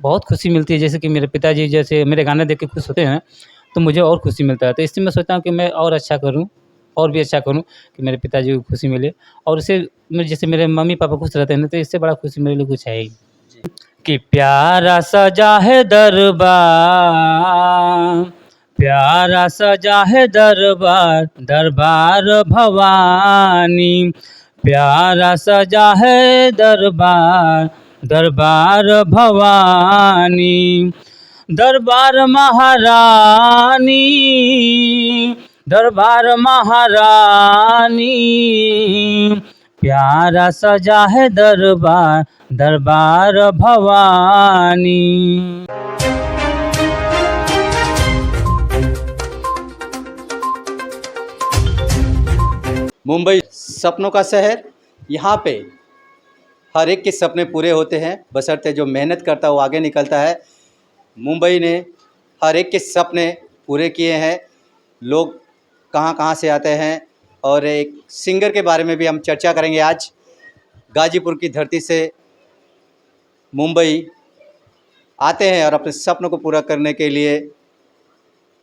बहुत खुशी मिलती है। जैसे कि मेरे पिताजी जैसे मेरे गाने देख के खुश होते हैं, तो मुझे और खुशी मिलता है। तो इससे मैं सोचता हूँ कि मैं और अच्छा करूँ, और भी अच्छा करूँ कि मेरे पिताजी को खुशी मिले, और इससे मैं जैसे मेरे मम्मी-पापा खुश रहते हैं ना, तो इससे बड़ा खुशी मेरे लिए कुछ है ही। कि प्यारा सजा है दरबार, प्यारा सजा है दरबार, दरबार भवानी। प्यारा सजा है दरबार, दरबार भवानी। दरबार महारानी, दरबार महारानी। प्यारा सजा है दरबार, दरबार भवानी। मुंबई सपनों का शहर। यहाँ पे हर एक के सपने पूरे होते हैं, बशर्ते जो मेहनत करता है वो आगे निकलता है। मुंबई ने हर एक के सपने पूरे किए हैं। लोग कहाँ कहाँ से आते हैं, और एक सिंगर के बारे में भी हम चर्चा करेंगे आज। गाजीपुर की धरती से मुंबई आते हैं और अपने सपनों को पूरा करने के लिए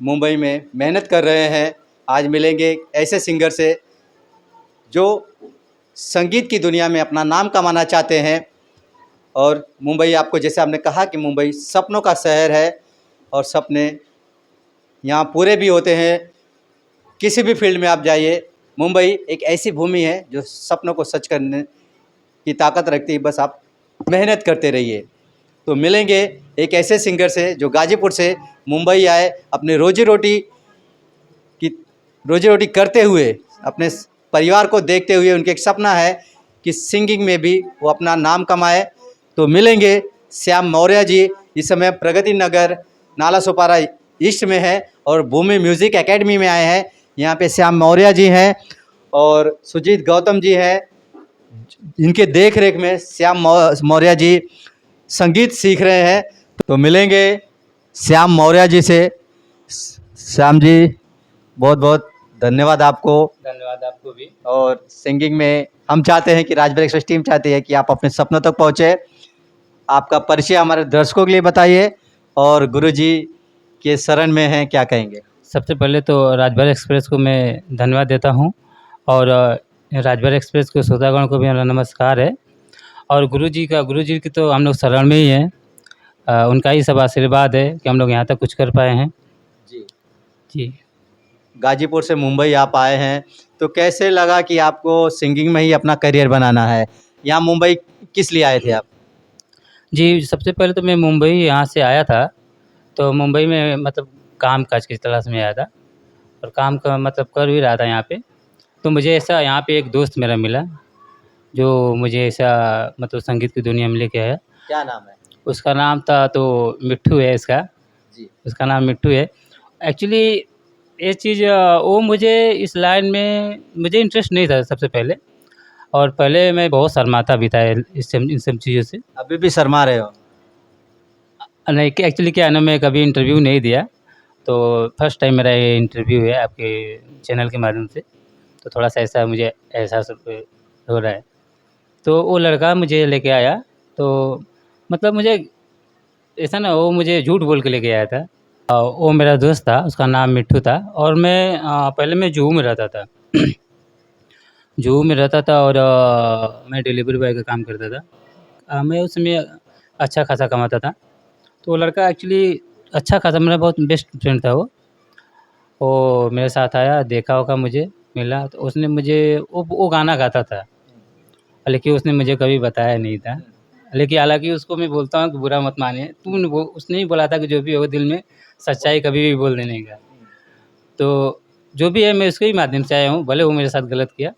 मुंबई में मेहनत कर रहे हैं। आज मिलेंगे ऐसे सिंगर से जो संगीत की दुनिया में अपना नाम कमाना चाहते हैं। और मुंबई, आपको जैसे आपने कहा कि मुंबई सपनों का शहर है, और सपने यहाँ पूरे भी होते हैं। किसी भी फील्ड में आप जाइए, मुंबई एक ऐसी भूमि है जो सपनों को सच करने की ताकत रखती है। बस आप मेहनत करते रहिए। तो मिलेंगे एक ऐसे सिंगर से जो गाजीपुर से मुंबई आए, अपने रोजी रोटी करते हुए, अपने परिवार को देखते हुए। उनके एक सपना है कि सिंगिंग में भी वो अपना नाम कमाए। तो मिलेंगे श्याम मौर्य जी। इस समय प्रगति नगर नाला सोपारा ईस्ट में है और भूमि म्यूज़िक एकेडमी में आए हैं। यहाँ पे श्याम मौर्य जी हैं और सुजीत गौतम जी हैं। इनके देख रेख में श्याम मौर्य जी संगीत सीख रहे हैं। तो मिलेंगे श्याम मौर्य जी से। श्याम जी, बहुत बहुत धन्यवाद आपको। धन्यवाद आपको भी। और सिंगिंग में हम चाहते हैं कि राज ब्रेकफास्ट टीम चाहती है कि आप अपने सपनों तक पहुँचे। आपका परिचय हमारे दर्शकों के लिए बताइए, और गुरुजी के शरण में हैं, क्या कहेंगे? सबसे पहले तो राजभर एक्सप्रेस को मैं धन्यवाद देता हूँ, और राजभर एक्सप्रेस के श्रोतागण को भी मेरा नमस्कार है। और गुरुजी की तो हम लोग शरण में ही हैं। उनका ही सब आशीर्वाद है कि हम लोग यहाँ तक कुछ कर पाए हैं। जी जी। गाजीपुर से मुंबई आप आए हैं, तो कैसे लगा कि आपको सिंगिंग में ही अपना करियर बनाना है? यहाँ मुंबई किस लिए आए थे आप? जी, सबसे पहले तो मैं मुंबई यहाँ से आया था, तो मुंबई में मतलब काम काज की तलाश में आया था, और काम का मतलब कर भी रहा था यहाँ पे। तो मुझे ऐसा यहाँ पे एक दोस्त मेरा मिला, जो मुझे ऐसा मतलब संगीत की दुनिया में लेके आया। क्या नाम है? उसका नाम था तो मिट्ठू है इसका। जी। उसका नाम मिट्टू है। एक्चुअली ये चीज़ वो मुझे इस लाइन में मुझे इंटरेस्ट नहीं था सबसे पहले, और पहले मैं बहुत शर्माता भी था इन सब चीज़ों से। अभी भी शर्मा रहे हो? नहीं, कि एक्चुअली क्या है ना, मैं कभी इंटरव्यू नहीं दिया, तो फर्स्ट टाइम मेरा ये इंटरव्यू है आपके चैनल के माध्यम से। तो थोड़ा-सा ऐसा मुझे एहसास हो रहा है। तो वो लड़का मुझे लेके आया, तो मतलब मुझे ऐसा ना, वो मुझे झूठ बोल के लेके आया था। वो मेरा दोस्त था, उसका नाम मिट्ठू था, और मैं पहले मैं जुहू में रहता था। जुहू में रहता था, और मैं डिलीवरी बॉय का काम करता था। मैं उस समय अच्छा खासा कमाता था। तो वो लड़का एक्चुअली अच्छा खासा मेरा बहुत बेस्ट फ्रेंड था वो। वो मेरे साथ आया, देखा होगा मुझे, मिला, तो उसने मुझे वो गाना गाता था, लेकिन उसने मुझे कभी बताया नहीं था। लेकिन हालाँकि उसको मैं बोलता हूँ कि बुरा मत मानिए, उसने ही बोला था कि जो भी हो दिल में सच्चाई कभी भी बोल देने का। तो जो भी है मैं उसके ही माध्यम से आया हूँ, भले वो मेरे साथ गलत किया।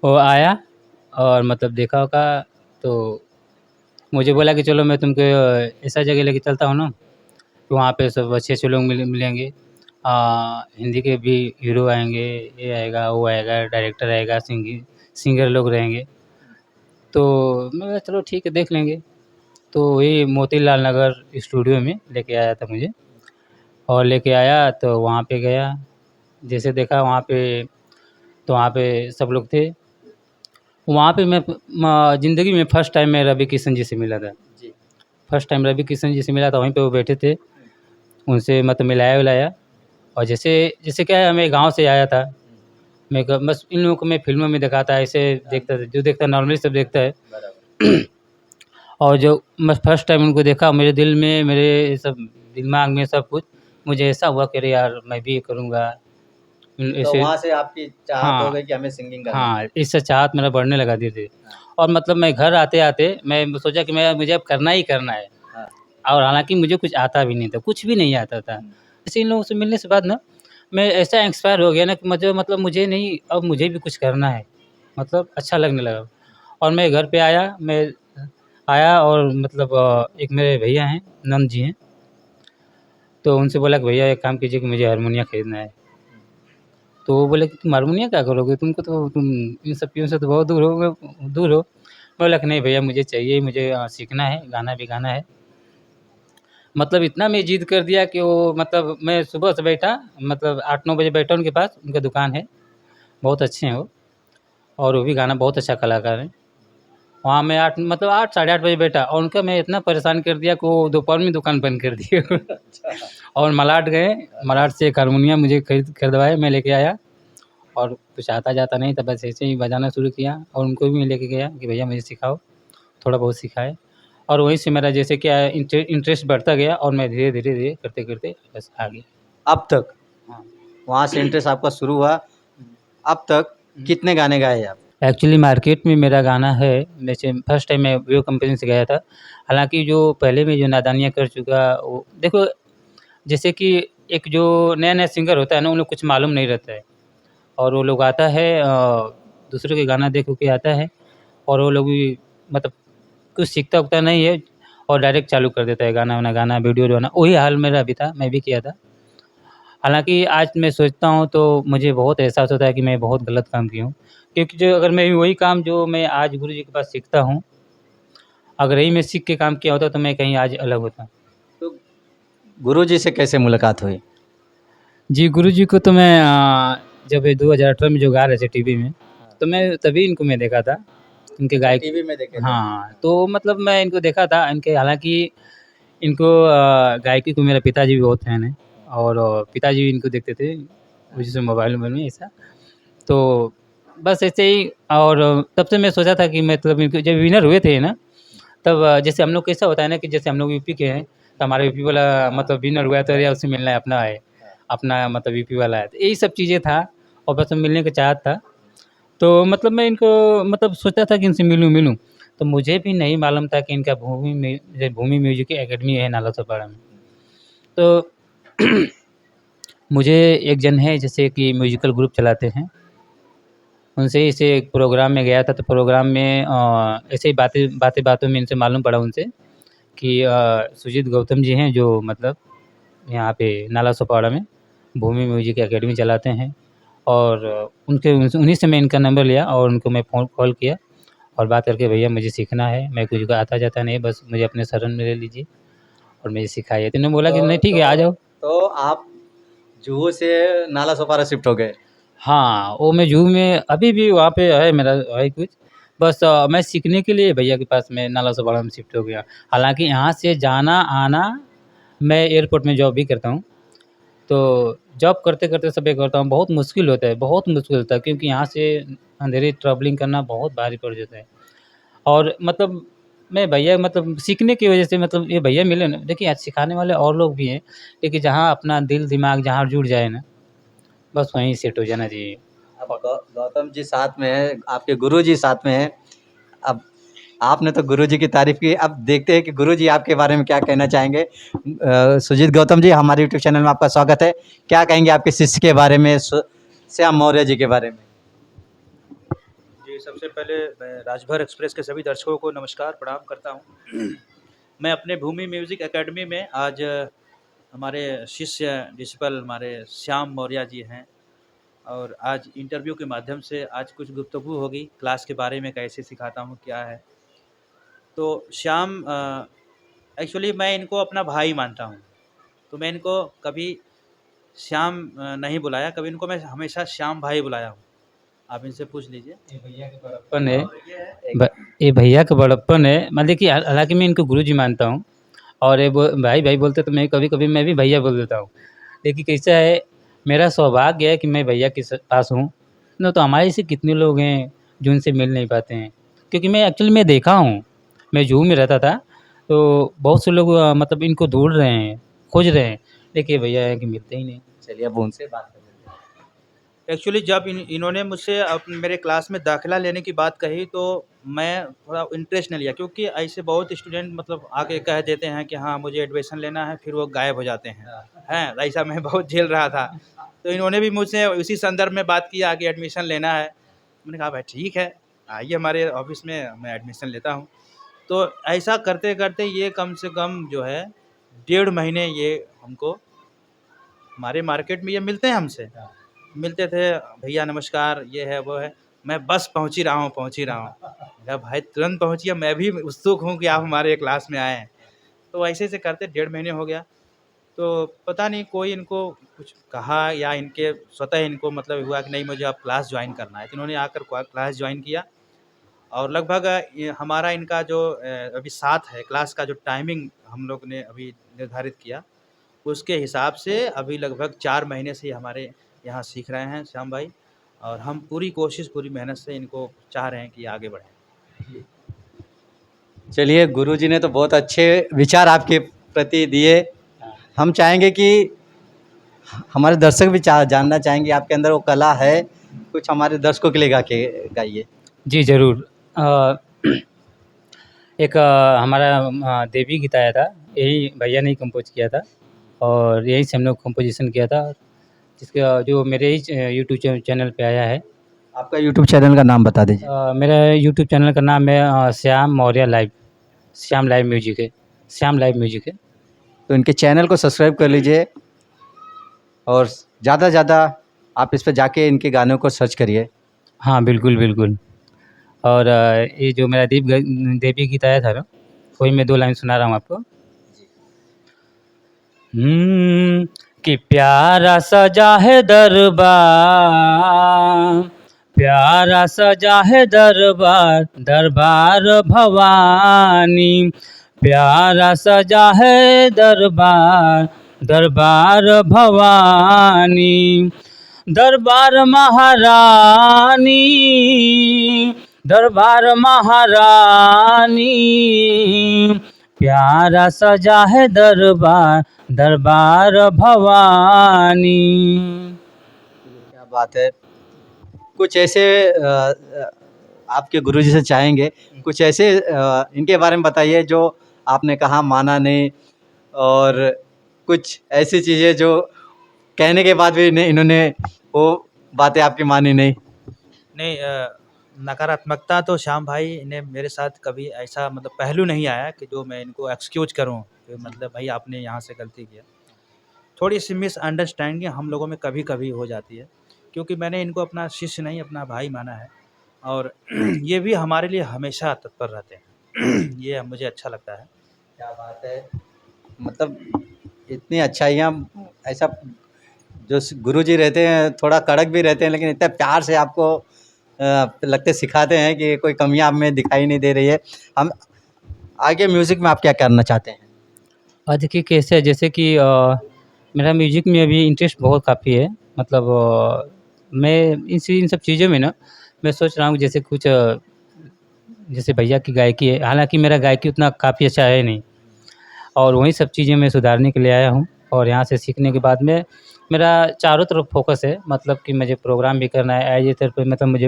वो आया और मतलब देखा होगा, तो मुझे बोला कि चलो मैं तुमको ऐसा जगह लेके चलता हूँ ना, तो वहाँ पे सब अच्छे-अच्छे लोग मिलेंगे। हिंदी के भी हीरो आएँगे, ये आएगा, वो आएगा, डायरेक्टर आएगा, सिंगर लोग रहेंगे। तो मैं बोला चलो ठीक है, देख लेंगे। तो वही मोतीलाल नगर स्टूडियो में लेके आया था मुझे, और लेके आया तो वहाँ पे गया। जैसे देखा वहाँ पे, तो वहाँ पे सब लोग थे। वहाँ पे मैं ज़िंदगी में फर्स्ट टाइम मैं रवि किशन जी से मिला था। जी। फर्स्ट टाइम रवि किशन जी से मिला था, वहीं पे वो बैठे थे, उनसे मतलब मिलाया-विलाया। और जैसे जैसे क्या है, मैं गाँव से आया था, मैं क बस इन लोगों को मैं फ़िल्मों में देखा था, ऐसे देखता था, जो देखता है नॉर्मली सब देखता है। बराबर। और जो मैं फर्स्ट टाइम उनको देखा, मेरे दिल में, मेरे सब दिमाग में सब कुछ, मुझे ऐसा हुआ कि अरे यार मैं भी ये करूँगा। तो ऐसे वहाँ से आपकी चाहत हो हाँ, गई कि हमें सिंगिंग करना है। हाँ, इससे चाहत मेरा बढ़ने लगा धीरे-धीरे। हाँ, और मतलब मैं घर आते-आते मैं सोचा कि मैं मुझे अब करना ही करना है। हाँ। और हालाँकि मुझे कुछ आता भी नहीं था, कुछ भी नहीं आता था। हुँ। ऐसे इन लोगों से मिलने से बाद ना, मैं ऐसा इंस्पायर हो गया ना कि मुझे मतलब मुझे नहीं, अब मुझे भी कुछ करना है, मतलब अच्छा लगने लगा। और मैं घर पे आया, मैं आया और मतलब एक मेरे भैया हैं, नंद जी हैं, तो उनसे बोला कि भैया एक काम कीजिए कि मुझे हारमोनिया खरीदना है। तो वो बोले कि तुम हारमोनिया क्या करोगे? तुमको तो तुम इन सब चीज़ों से तो बहुत दूर हो। मैं बोला कि नहीं भैया मुझे चाहिए, मुझे सीखना है, गाना भी गाना है। मतलब इतना मैं ज़िद कर दिया कि वो मतलब मैं सुबह से बैठा, मतलब 8-9 बजे बैठा उनके पास, उनका दुकान है, बहुत अच्छे हैं वो, और वो भी गाना बहुत अच्छा कलाकार हैं। वहाँ मैं 8 मतलब 8 साढ़े 8 बजे बैठा और उनका मैं इतना परेशान कर दिया कि वो दोपहर में दुकान बंद कर दिए। अच्छा। और मलाड गए, मलाड से एक हारमोनियम मुझे खरीदवाए, मैं लेके आया। और कुछ आता-जाता नहीं था, बस ऐसे ही बजाना शुरू किया और उनको भी लेके गया कि भैया मुझे सिखाओ, थोड़ा बहुत सिखाए। और वहीं से मेरा जैसे क्या है इंटरेस्ट बढ़ता गया और मैं धीरे-धीरे करते-करते बस आ गया। अब तक हाँ। वहाँ से इंटरेस्ट आपका शुरू हुआ, अब तक कितने गाने गाए आप? एक्चुअली मार्केट में मेरा गाना है, जैसे फर्स्ट टाइम मैं वीवो कंपनी से गया था। हालाँकि जो पहले में जो नादानियाँ कर चुका, वो देखो, जैसे कि एक जो नया-नया सिंगर होता है ना, उन्हें कुछ मालूम नहीं रहता है और वो लोग आता है दूसरे के गाना देख के आता है और वो लोग भी मतलब कुछ सीखता-उखता नहीं है और डायरेक्ट चालू कर देता है गाना-वाना गाना, वीडियो बनाना। वही हाल मेरा भी था, मैं भी किया था। हालाँकि आज मैं सोचता हूँ तो मुझे बहुत एहसास होता है कि मैं बहुत गलत काम किया हूँ। क्योंकि जो अगर मैं वही काम जो मैं आज गुरुजी के पास सीखता हूँ, अगर यही मैं सीख के काम किया होता तो मैं कहीं आज अलग होता। तो गुरुजी से कैसे मुलाकात हुई? जी, गुरुजी को तो मैं जब ये 2018 में जो गा रहे थे टीवी में, हाँ। तो मैं तभी इनको मैं देखा था। इनके अच्छा, गायक टीवी में देखे थे। हाँ, तो मतलब मैं इनको देखा था, इनके हालाँकि इनको गायकी को मेरे पिताजी भी बहुत फैन हैं और पिताजी भी इनको देखते थे, हाँ। जैसे मोबाइल-वोबाइल में ऐसा। तो बस ऐसे ही और तब से मैं सोचा था कि मतलब इनको जब विनर हुए थे ना, तब जैसे हम लोग कैसा होता है ना कि जैसे हम लोग यूपी के हैं, तो हमारा यूपी वाला मतलब विनर हुआ है तो यार उससे मिलना है, अपना मतलब यूपी वाला है। तो यही सब चीज़ें था और बस मिलने का चाहत था। तो मतलब मैं इनको मतलब सोचता था कि इनसे मिलूँ। तो मुझे भी नहीं मालूम था कि इनका भूमि म्यूज़िक एकेडमी है नालासोपारा में। तो मुझे एक जन है जैसे कि म्यूज़िकल ग्रुप चलाते हैं, उनसे ऐसे एक प्रोग्राम में गया था, तो प्रोग्राम में ऐसे ही बातों में इनसे मालूम पड़ा उनसे कि सुजीत गौतम जी हैं जो मतलब यहाँ पे नालासोपारा में भूमि म्यूज़िक एकेडमी चलाते हैं। और उन्हीं से मैं इनका नंबर लिया और उनको मैं फ़ोन कॉल किया और बात करके भैया मुझे सीखना है, मैं कुछ आता-जाता नहीं, बस मुझे अपने शरण में ले लीजिए और मुझे सिखाइए। तो इन्होंने बोला कि नहीं ठीक है, आ जाओ। तो आप जुहू से नालासोपारा शिफ्ट हो गए। हाँ, वो मैं ज़ू में अभी भी वहाँ पे है मेरा है कुछ, बस मैं सीखने के लिए भैया के पास मैं नालासोपारा में शिफ्ट हो गया। हालाँकि यहाँ से जाना-आना, मैं एयरपोर्ट में जॉब भी करता हूँ, तो जॉब करते-करते सब ये करता हूँ, बहुत मुश्किल होता है, बहुत मुश्किल होता है क्योंकि यहाँ से अंधेरी ट्रैवलिंग करना बहुत भारी पड़ जाता है। और मतलब मैं भैया मतलब सीखने की वजह से मतलब ये भैया मिले ना, देखिए आज सिखाने वाले और लोग भी हैं, लेकिन जहाँ अपना दिल दिमाग जहाँ जुड़ जाए ना, बस वहीं सेट हो जाना चाहिए। अब और गौतम जी साथ में हैं, आपके गुरुजी साथ में हैं। अब आपने तो गुरुजी की तारीफ़ की, अब देखते हैं कि गुरुजी आपके बारे में क्या कहना चाहेंगे। सुजीत गौतम जी, हमारे यूट्यूब चैनल में आपका स्वागत है। क्या कहेंगे आपके शिष्य के बारे में, श्याम मौर्य जी के बारे में? जी, सबसे पहले मैं राजभर एक्सप्रेस के सभी दर्शकों को नमस्कार, प्रणाम करता हूँ। मैं अपने भूमि म्यूज़िक एकेडमी में आज हमारे शिष्य प्रिंसिपल हमारे श्याम मौर्य जी हैं और आज इंटरव्यू के माध्यम से आज कुछ गुफ्तगू होगी क्लास के बारे में, कैसे सिखाता हूँ, क्या है। तो श्याम एक्चुअली मैं इनको अपना भाई मानता हूँ, तो मैं इनको कभी श्याम नहीं बुलाया, कभी इनको मैं हमेशा श्याम भाई बुलाया हूँ। आप इनसे पूछ लीजिए। ये भैया का बड़प्पन है, एक ये भैया का बड़प्पन है। मैं देखिए हालाँकि मैं इनको गुरुजी मानता हूँ, और ये भाई भाई बोलते तो मैं कभी कभी मैं भी भैया बोल देता हूँ। लेकिन कैसा है, मेरा सौभाग्य है कि मैं भैया के पास हूँ। न तो हमारे ऐसे कितने लोग हैं जो उनसे मिल नहीं पाते हैं, क्योंकि मैं एक्चुअली मैं देखा हूँ, मैं जू में रहता था, तो बहुत से लोग मतलब इनको ढूंढ रहे हैं, खोज रहे हैं, लेकिन ये भैया है कि मिलते ही नहीं। चलिए अब उनसे बात कर लेते हैं। एक्चुअली जब इन्होंने मुझसे मेरे क्लास में दाखिला लेने की बात कही तो मैं थोड़ा इंटरेस्ट नहीं लिया, क्योंकि ऐसे बहुत स्टूडेंट मतलब आके कह देते हैं कि हाँ मुझे एडमिशन लेना है, फिर वो गायब हो जाते हैं ऐसा मैं बहुत झेल रहा था। तो इन्होंने भी मुझसे उसी संदर्भ में बात किया कि एडमिशन लेना है। मैंने कहा भाई ठीक है, आइए हमारे ऑफिस में, मैं एडमिशन लेता हूँ। तो ऐसा करते करते ये कम से कम जो है 1.5 महीने ये हमको हमारे मार्केट में ये मिलते हैं हमसे, मिलते थे, भैया नमस्कार, ये है वो है, मैं बस पहुँच ही रहा हूँ, पहुँच ही रहा हूँ। मैंने कहा भाई तुरंत पहुँचिए, मैं भी उत्सुक हूँ कि आप हमारे क्लास में आए हैं। तो ऐसे करते 1.5 महीने हो गया। तो पता नहीं कोई इनको कुछ कहा या इनके स्वतः इनको मतलब हुआ कि नहीं मुझे अब क्लास ज्वाइन करना है, तो इन्होंने आकर क्लास ज्वाइन किया। और लगभग ये हमारा इनका जो अभी साथ है क्लास का जो टाइमिंग हम लोग ने अभी निर्धारित किया, उसके हिसाब से अभी लगभग 4 महीने से ये हमारे यहाँ सीख रहे हैं श्याम भाई। और हम पूरी कोशिश, पूरी मेहनत से इनको चाह रहे हैं कि आगे बढ़ें। चलिए गुरुजी ने तो बहुत अच्छे विचार आपके प्रति दिए। हम चाहेंगे कि हमारे दर्शक भी जानना चाहेंगे आपके अंदर वो कला है, कुछ हमारे दर्शकों के लिए गा के गाइए। जी ज़रूर। एक हमारा देवी गीत आया था, यही भैया ने ही कंपोज किया था, और यहीं से हम लोग कंपोजिशन किया था, जिसका जो मेरे ही यूट्यूब चैनल पे आया है। आपका यूट्यूब चैनल का नाम बता दीजिए। मेरा यूट्यूब चैनल का नाम है Shyam Maurya live, Shyam live music है, श्याम लाइव म्यूजिक है। तो इनके चैनल को सब्सक्राइब कर लीजिए और ज़्यादा से ज़्यादा आप इस पर जाके इनके गानों को सर्च करिए। हाँ बिल्कुल बिल्कुल। और ये जो मेरा देवी गीत आया था ना, वही मैं 2 लाइन सुना रहा हूँ आपको। कि प्यारा सजा है दरबार, प्यारा सजा है दरबार, दरबार भवानी, प्यारा सजा है दरबार, दरबार भवानी, दरबार महारानी, दरबार महारानी, प्यारा सजा है दरबार, दरबार भवानी। क्या बात है। कुछ ऐसे आपके गुरुजी से चाहेंगे कुछ ऐसे इनके बारे में बताइए जो आपने कहा माना नहीं, और कुछ ऐसी चीज़ें जो कहने के बाद भी इन्होंने वो बातें आपकी मानी नहीं। नहीं, नकारात्मकता तो श्याम भाई ने मेरे साथ कभी ऐसा मतलब पहलू नहीं आया कि जो मैं इनको एक्सक्यूज करूं कि मतलब भाई आपने यहाँ से गलती किया। थोड़ी सी मिसअंडरस्टैंडिंग हम लोगों में कभी कभी हो जाती है, क्योंकि मैंने इनको अपना शिष्य नहीं अपना भाई माना है, और ये भी हमारे लिए हमेशा तत्पर रहते हैं। ये मुझे अच्छा लगता है। क्या बात है। मतलब इतनी अच्छाइयाँ, ऐसा जो गुरुजी रहते हैं थोड़ा कड़क भी रहते हैं, लेकिन इतने प्यार से आपको लगते सिखाते हैं कि कोई कमियां आप में दिखाई नहीं दे रही है। हम आगे म्यूज़िक में आप क्या करना चाहते हैं? देखिए कैसे है, जैसे कि मेरा म्यूजिक में अभी इंटरेस्ट बहुत काफ़ी है, मतलब मैं इन सब चीज़ों में ना मैं सोच रहा हूँ, जैसे कुछ जैसे भैया की गायकी है, हालांकि मेरा गायकी उतना काफ़ी अच्छा है नहीं, और वही सब चीज़ें मैं सुधारने के लिए आया हूँ। और यहाँ से सीखने के बाद में मेरा चारों तरफ फोकस है, मतलब कि मुझे प्रोग्राम भी करना है, एज ए तरफ मतलब मुझे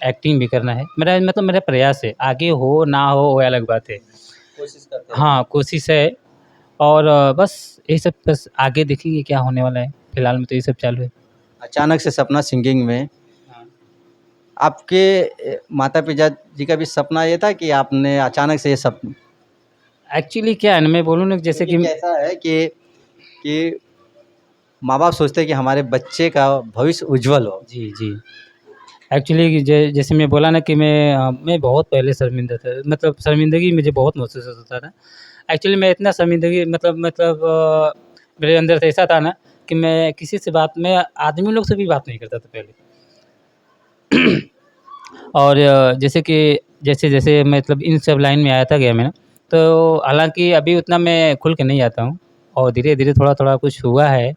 एक्टिंग भी करना है। मेरा प्रयास है, आगे हो ना हो वो अलग बात है। कोशिश करते हैं। हाँ कोशिश है। और बस यही सब, बस आगे देखेंगे क्या होने वाला है। फिलहाल में तो ये सब चालू है। अचानक से सपना सिंगिंग में, आपके माता पिता जी का भी सपना ये था कि आपने अचानक से ये सपना? एक्चुअली क्या है ना, मैं बोलूँ ना, जैसे कि कैसा है कि माँ बाप सोचते हैं कि हमारे बच्चे का भविष्य उज्जवल हो। जी जी, एक्चुअली जैसे मैं बोला ना कि मैं बहुत पहले शर्मिंदा था, मतलब शर्मिंदगी मुझे बहुत महसूस होता था। एक्चुअली मैं इतना शर्मिंदगी मतलब मेरे अंदर से ऐसा था ना कि मैं किसी से बात, मैं आदमी लोग से भी बात नहीं करता था पहले। और जैसे कि जैसे जैसे मतलब इन सब लाइन में आया था गया मैं ना, तो हालाँकि अभी उतना मैं खुल के नहीं आता हूँ और धीरे-धीरे थोड़ा-थोड़ा कुछ हुआ है।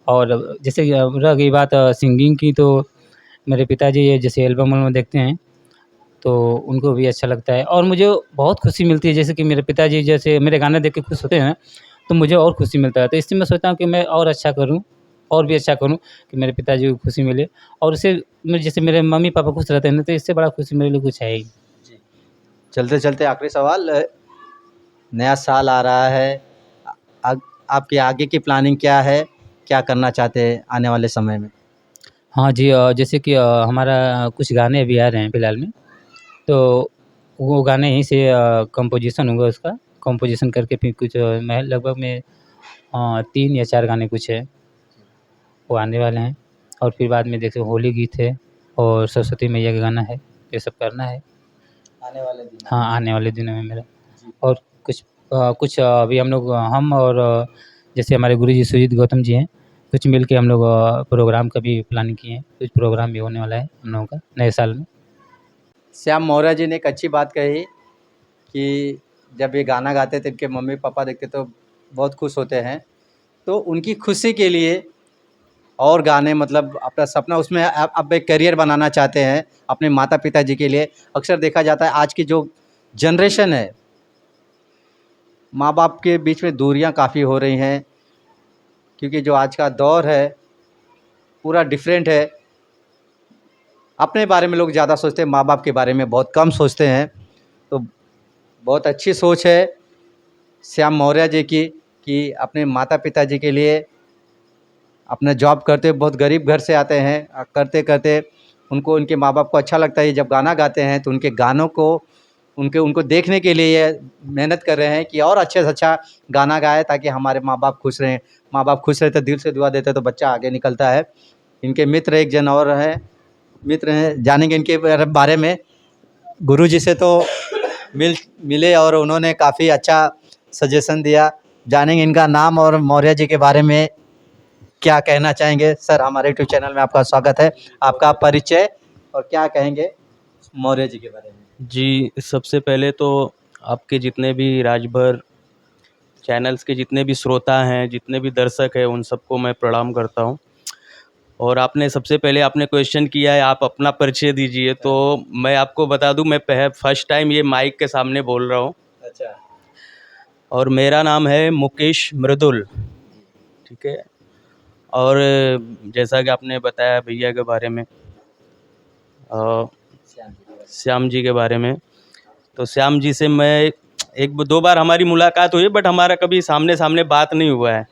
और जैसे रह गई बात सिंगिंग की, तो मेरे पिताजी जैसे एल्बम-वल्बम देखते हैं, तो उनको भी अच्छा लगता है और मुझे बहुत खुशी मिलती है। जैसे कि मेरे पिताजी जैसे मेरे गाने देख के खुश होते हैं, तो मुझे और खुशी मिलता है। तो इससे मैं सोचता हूँ कि मैं और अच्छा करूँ, और भी अच्छा करूँ कि मेरे पिताजी को खुशी मिले, और उससे जैसे मेरे मम्मी-पापा खुश रहते हैं ना, तो इससे बड़ा खुशी मेरे लिए कुछ है ही। चलते चलते आखिरी सवाल, नया साल आ रहा है, आपकी आगे की प्लानिंग क्या है, क्या करना चाहते हैं आने वाले समय में? हाँ जी, जैसे कि हमारा कुछ गाने अभी आ रहे हैं फिलहाल में, तो वो गाने यहीं से कंपोज़िशन होगा उसका, कंपोज़िशन करके फिर कुछ मैं लगभग में 3 या 4 गाने कुछ है, वो आने वाले हैं। और फिर बाद में जैसे होली गीत है और सरस्वती मैया का गाना है, ये सब करना है। आने वाले दिन हाँ, आने वाले दिनों में मेरा। जी। और कुछ अभी हम और जैसे हमारे गुरुजी सुजीत गौतम जी हैं, कुछ मिल के हम लोग प्रोग्राम का भी प्लानिंग किए हैं। कुछ प्रोग्राम भी होने वाला है हम लोगों का नए साल में। श्याम मौर्य जी ने एक अच्छी बात कही कि जब ये गाना गाते थे, इनके मम्मी-पापा देखते तो बहुत खुश होते हैं। तो उनकी खुशी के लिए और गाने, मतलब अपना सपना उसमें आप एक करियर बनाना चाहते हैं अपने माता-पिता जी के लिए। अक्सर देखा जाता है आज की जो जनरेशन है, माँ-बाप के बीच में दूरियाँ काफ़ी हो रही हैं, क्योंकि जो आज का दौर है पूरा डिफरेंट है। अपने बारे में लोग ज़्यादा सोचते हैं, माँ-बाप के बारे में बहुत कम सोचते हैं। तो बहुत अच्छी सोच है श्याम मौर्य जी की कि अपने माता-पिता जी के लिए अपना जॉब करते, बहुत गरीब घर से आते हैं, करते-करते उनको उनके माँ-बाप को अच्छा लगता है। जब गाना गाते हैं तो उनके गानों को उनको देखने के लिए ये मेहनत कर रहे हैं कि और अच्छे से अच्छा गाना गाएँ, ताकि हमारे माँ-बाप खुश रहें। माँ-बाप खुश रहते, दिल से दुआ देते, तो बच्चा आगे निकलता है। इनके मित्र एक जन और हैं, मित्र हैं, जानेंगे इनके बारे में। गुरुजी से तो मिले और उन्होंने काफ़ी अच्छा सजेशन दिया। जानेंगे इनका नाम और मौर्य जी के बारे में क्या कहना चाहेंगे। सर, हमारे यूट्यूब चैनल में आपका स्वागत है। आपका परिचय और क्या कहेंगे मौर्य जी के बारे में? जी, सबसे पहले तो आपके जितने भी राजभर चैनल्स के जितने भी श्रोता हैं, जितने भी दर्शक हैं, उन सबको मैं प्रणाम करता हूँ। और आपने सबसे पहले आपने क्वेश्चन किया है, आप अपना परिचय दीजिए, तो मैं आपको बता दूँ, मैं फर्स्ट टाइम ये माइक के सामने बोल रहा हूँ। अच्छा। और मेरा नाम है मुकेश मृदुल, ठीक है। और जैसा कि आपने बताया भैया के बारे में, श्याम जी के बारे में, तो श्याम जी से मैं एक दो बार हमारी मुलाकात हुई है, बट हमारा कभी सामने सामने बात नहीं हुआ है।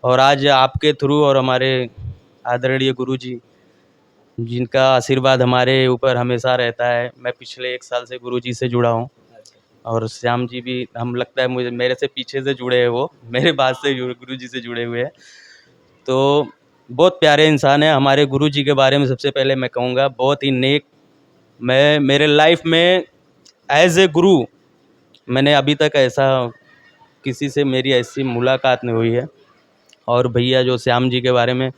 और आज आपके थ्रू और हमारे आदरणीय गुरुजी, जिनका आशीर्वाद हमारे ऊपर हमेशा रहता है, मैं पिछले 1 साल से गुरुजी से जुड़ा हूँ। और श्याम जी भी, हम लगता है मुझे मेरे से पीछे से जुड़े हैं, वो मेरे बाद से गुरुजी से जुड़े हुए हैं। तो बहुत प्यारे इंसान हैं। हमारे गुरुजी के बारे में सबसे पहले मैं कहूँगा, बहुत ही नेक। मैं मेरे लाइफ में एज ए गुरु, मैंने अभी तक ऐसा किसी से मेरी ऐसी मुलाकात नहीं हुई है। और भैया जो श्याम जी के बारे में,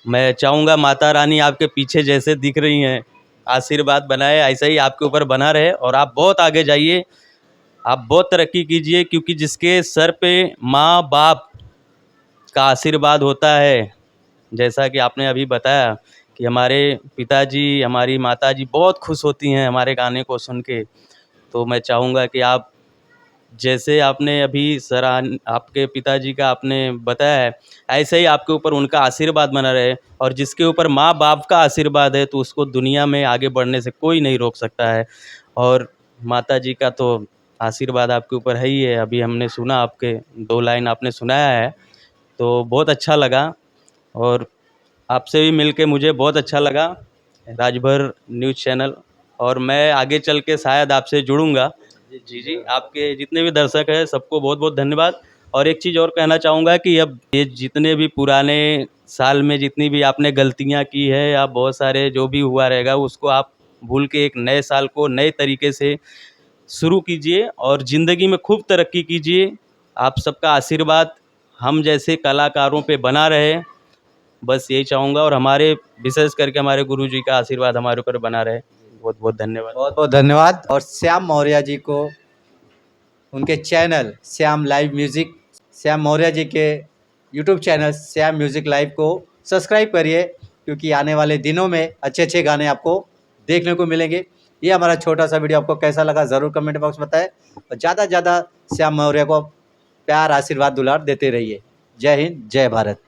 मैं चाहूँगा माता रानी आपके पीछे जैसे दिख रही हैं, आशीर्वाद बनाए, ऐसा ही आपके ऊपर बना रहे और आप बहुत आगे जाइए, आप बहुत तरक्की कीजिए। क्योंकि जिसके सर पे माँ बाप का आशीर्वाद होता है, जैसा कि आपने अभी बताया कि हमारे पिताजी, हमारी माताजी बहुत खुश होती हैं हमारे गाने को सुन के। तो मैं चाहूँगा कि आप, जैसे आपने अभी आपके पिताजी का आपने बताया है, ऐसे ही आपके ऊपर उनका आशीर्वाद बना रहे। और जिसके ऊपर माँ बाप का आशीर्वाद है, तो उसको दुनिया में आगे बढ़ने से कोई नहीं रोक सकता है। और माता जी का तो आशीर्वाद आपके ऊपर है ही है। अभी हमने सुना, आपके 2 लाइन आपने सुनाया है, तो बहुत अच्छा लगा। और आपसे भी मिलके मुझे बहुत अच्छा लगा, राजभर न्यूज़ चैनल। और मैं आगे चल के शायद आपसे जुड़ूंगा। जी, आपके जितने भी दर्शक हैं, सबको बहुत बहुत धन्यवाद। और एक चीज़ और कहना चाहूँगा कि अब ये जितने भी पुराने साल में जितनी भी आपने गलतियाँ की है, या बहुत सारे जो भी हुआ रहेगा, उसको आप भूल के एक नए साल को नए तरीके से शुरू कीजिए और ज़िंदगी में खूब तरक्की कीजिए। आप सबका आशीर्वाद हम जैसे कलाकारों पे बना रहे, बस यही चाहूँगा। और हमारे विशेष करके हमारे गुरुजी का आशीर्वाद हमारे ऊपर बना रहे। बहुत बहुत धन्यवाद। बहुत बहुत धन्यवाद। और श्याम मौर्य जी को उनके channel Shyam live music, Shyam Maurya ji के YouTube channel Shyam music live को सब्सक्राइब करिए, क्योंकि आने वाले दिनों में अच्छे अच्छे गाने आपको देखने को मिलेंगे। ये हमारा छोटा सा वीडियो आपको कैसा लगा ज़रूर कमेंट बॉक्स में बताएं, और ज़्यादा से ज़्यादा श्याम मौर्य को प्यार, आशीर्वाद, दुलार देते रहिए। जय हिंद, जय भारत।